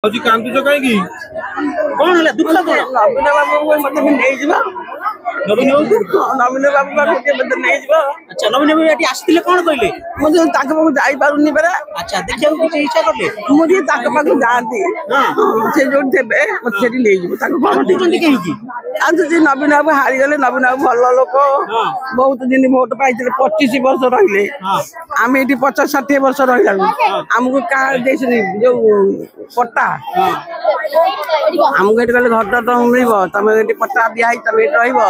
आज कांदुच कहीं कौन है दुख कौन नवीन बाबू मत नहीं जीवा नवीन बाबू के मत नहीं जीवा। अच्छा नवीन बाबू एटी आस्तिले कोन कहले मुझे ताके पाखु जाई पारुनी परा। अच्छा देखियो किछ इच्छा करले मुझे ताके पाखु जाती से जो देबे मत सेठी ले जीव ताके कोन कहउछन केही की आज जे नवीन बाबू हारी गले नवीन बाबू भल लोक बहुत दिन वोट पाइले 25 वर्ष रहिले आम एटी 50 60 वर्ष रहिला हमको का देसनी जो पट्टा हमको एटी गले घर तो मिलबो तमे एटी पट्टा दिया तमे रहिबो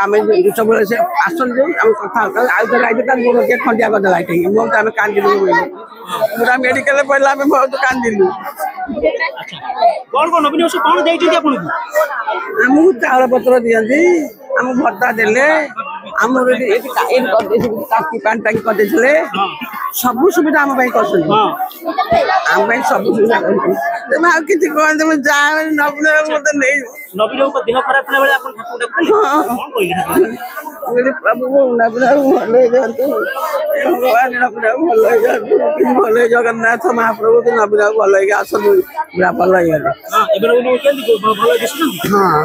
आम सब से आसन जो हम कथा आउ तो लाइट का गोर के खंडिया कर देला एटी मो त हम कांदिलु पूरा मेडिकल पहला में बहुत कांदिलु। अच्छा कोन कोन नवीन बाबू कोन देइछि आपन को हमको चावल पत्र दियंती हम भत्ता देले हम टाकी पानी टाकी कर देले सब सुविधा हम भाई करछन हम भाई सब सुविधा करछन मैं किछि कोन तुम जा नवीन मत नहीं नवीन बाबू को देह खराब होला बेले आपन ठाकुर कोन कहले मेरे प्रभु नवीन ले जातु भगवान नवीन ले जातु भले जगन्नाथ महाप्रभु के नवीन भले के आसन पूरा भले गेल हां एबे नवीन केंदी भले दिसु हां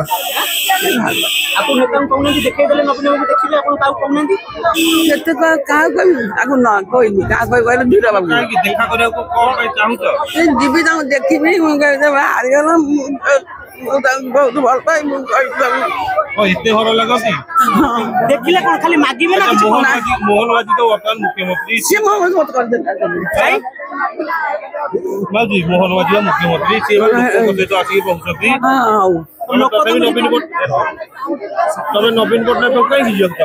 आपन नेता कोन देखै देले नवीन बाबू देखिले आपन ताऊ कोन केते का कोई आगु न कोई का कोई कहले धीरा बाबू कि देखा करे को कोन चाहू तो जीवी ताऊ देखिबी मु कहले हार गेल बहुत भल पाई मु ओ इते हर लगती देखिले कोन खाली मागिबे ना किछ मोहन बाजी तो वर्तमान मुख्यमंत्री से मोहन मत कर देता बाजी मोहन बाजी मुख्यमंत्री से तो आसी पहुंचती हां नवीन पटनायक कहीं जीत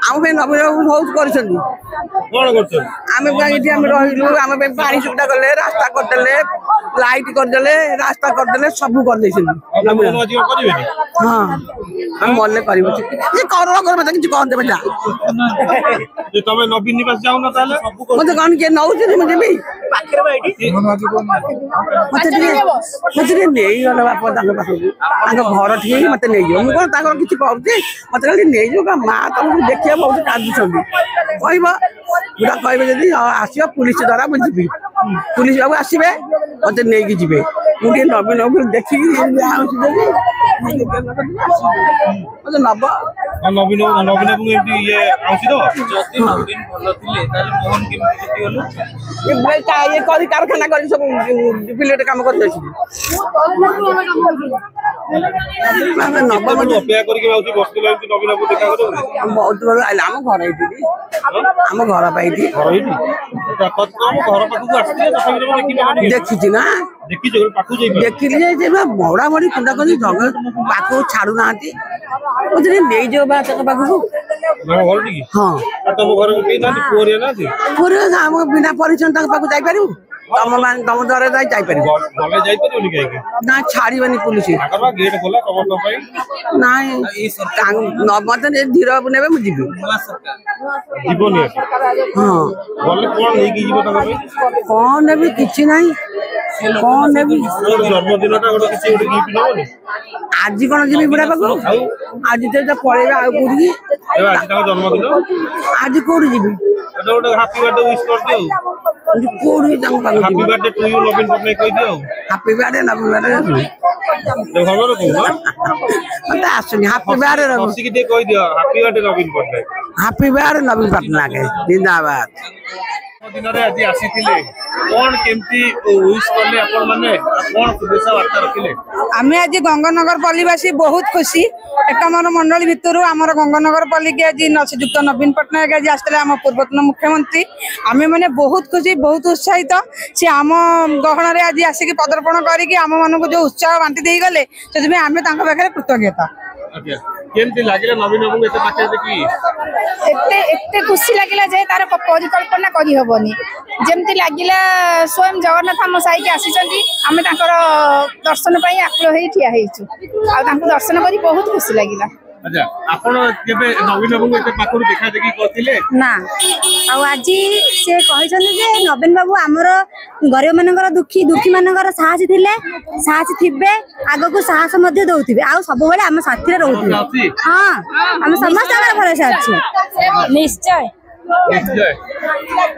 आम नवीन बाबू बहुत करछन कौन कर आम रहिलु आम पानी सुविधा कले रास्ता करदेले लाइट करदेले रास्ता करदेले सब कर हाँ हम मल्ले कर किसी कौन देवे जा तुम नवीन निवास जाऊ ना मत कौन किए नौ मुझे भी मत नहीं गल बाप घर ठीक मत नहीं जाओ मुझे कौन किसी कहते मत खाली नहीं जाओ माँ तुमको देखिए बहुत कादुंट कह कहे जब आसो पुलिस द्वारा मुझे जी पुलिस बाबू आसवे मत नहीं जी मुझे नवीन बाबू देखिए मत नब नवीन नवीन ये कारखाना कर सब प्लेट कम कर बहुत भल आम घर आम घर पाई देखी ना देखिली बड़ा बड़ी कुंडा कर पाख छाड़ू ना मुझे नहीं जाओ बात पाखु हाँ बिना परिचय पाक जापर तुम द्वारा जापर ना छाड़बनी पुलिस ना मत धीर बाबू ने मुझे हाँ कौन ने कि ना कौन ने आज कौन जी बुढ़ा पाक आज तो पड़े आउटी आज कौट जी हैप्पी बर्थडे विश कर दियो कोड़ी हैप्पी बर्थडे टू यू नवीन पटनायक कह दियो हैप्पी बर्थडे नवीन बर्थडे देखो रो को मत आसनी हैप्पी बर्थडे रो हसी के कह दियो हैप्पी बर्थडे नवीन पटनायक हैप्पी बर्थडे नवीन पटनायक जिंदाबाद दिन रे आज आसीथिले कोन केमती विश करले आपण माने कोन शुभेच्छा वार्ता रखिले आमे आज गंगानगर पल्लीवासी बहुत खुशी एकमर मंडल भितर आमर गंगानगर पल्ली के आज श्रीयुक्त नवीन पटनायक आज आसते आम पूर्वतन मुख्यमंत्री आमे माने बहुत खुशी बहुत उत्साहित सी आम गहन आज आसिक पदार्पण करके आम मान जो उत्साह बांटी दे गले से आम पाखे कृतज्ञता केमती लागिला नवीन बाबू एते पाखे देखि एते खुशी लागिला जे तार परिकल्पना करि होबनी जेमती लागिला स्वयं जगन्नाथ हम साई के आसीचंदी आमे ताकर दर्शन पई आकुल होई ठिया हेइछु आ तांको दर्शन करी बहुत खुशी लागिला अच्छा आपण केबे नवीन बाबू एते पाखरु देखा देखि करथिले ना आ आज से कहिसन जे नवीन बाबू हमर गरीब मानकर दुखी मानकर साहसी थिले साहसी थिबे आगो को साहस मध्ये दउथिबे आ सब बेले हम साथी रे रहउथिबे हां हम समस्त भरोसा अछि निश्चय निश्चय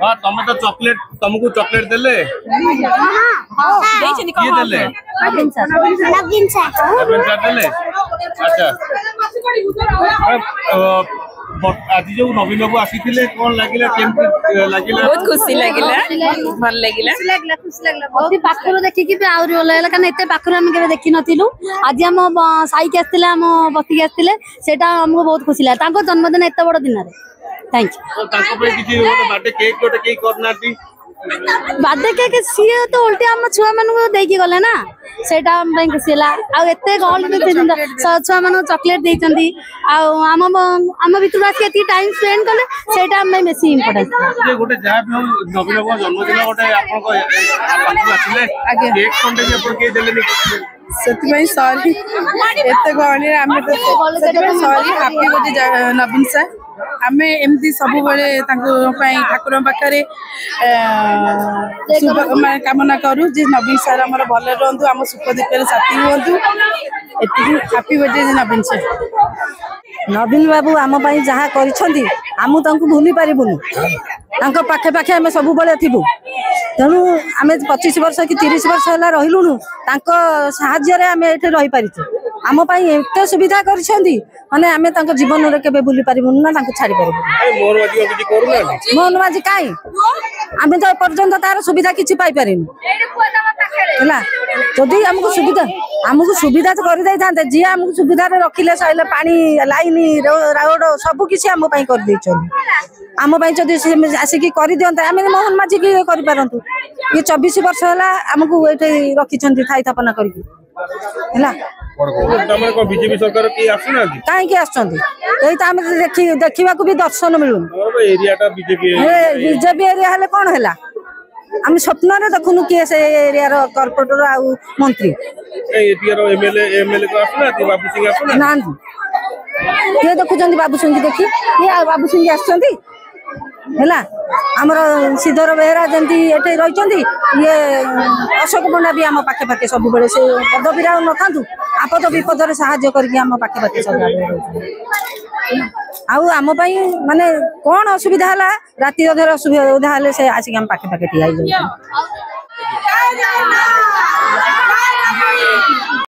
हाँ तुम तो चॉकलेट तुमको चॉकलेट देले किए देले नवीन सर नवीन सर देले अच्छा आज जो नवीन बाबू आसी कौन लगिला केमती लगिला बहुत खुशी लगिला भल लगिला अति पाखर देखिकी भी आउरी भल लागला कारण एते पाखर हम केबे देखि नथिलु आज हम साई के आस्तिले हम बस्ती के आस्तिले सेटा हमको बहुत खुशी लागला तांको जन्मदिन एते बड़ दिन रे थैंक यू तो तांको पे किछि बर्थडे केक कोटे केक करनाती बर्थडे केक सी तो उल्टे हम छुआ मन को देकी गले ना सेटा हम ପାଇଁ खुशी ला आ एते गॉल छुआ मन चॉकलेट देचंदी आ हम भितर आसी एती टाइम स्पेंड करले सेटा हम बेसी इंपोर्टेंट जे गोटे जहा भी हम नवीन बाबू जन्मदिन गोटे आपन को आसिले केक कोटे जे पर के देले ସେଥିପାଇଁ ସରି ଏତେ ଗହଳିରେ ଆମେ ସେଥିପାଇଁ ସରି ହାପି ବर्थଡେ ନବୀନ ସାର୍ ଆମେ ଏମିତି ସବୁବେଳେ ତାଙ୍କ ପାଇଁ ଠାକୁରଙ୍କ ପାଖରେ କାମନା କରୁ ଯେ ନବୀନ ସାର୍ ଆମର ଭଲରେ ରୁହନ୍ତୁ ଆମ ସୁଖ ଦୁଃଖରେ ସାଥୀ ହୁଅନ୍ତୁ ଏତିକି ହାପି ବर्थଡେ ନବୀନ ସାର୍ नवीन बाबू आम जहाँ कर आम भूली पारूँ तांको पाखे पाखे आम सब थी तेणु आम 25 वर्ष कि 30 वर्ष है रहीलुणु साहाय्य आम ये रही पारिଛୁ आम एत सुविधा कर माने आम जीवन में केवे भूली पारूँ ना छाड़ी पारूँ मोहन माझी कहीं आम तो एपर्यंत तार सुविधा किसी पाइपर जदि आमको सुविधा तो कर था जी आमको सुविधा रखिले सैले पानी लाइन रोड सब किसी आम आम आसिकी कर दिंते आम मोहन माझी की करूँ ये 24 वर्ष है आमको ये रखी थाई थापना करके बीजेपी सरकार कहीं देखा भी दर्शन मिलूनी बीजेपी एरिया हेले कौन है आम स्वप्न देखुनु किए से एरिया कॉर्पोरेटर आ मंत्री ना किए देखुं बाबू सिंह देखी ये बाबू सिंह आसला आमर श्रीधर बेहरा जमी ये रही ये अशोक पंडा भी आम पाखे पाखे सब बड़े से पदवी न आपद विपद साहाय्य करके आम पाखे पाखे सब आम माने कौन असुविधा है राति अधर असुविधा हेले से आसिक आम पाखे पाखे ठिया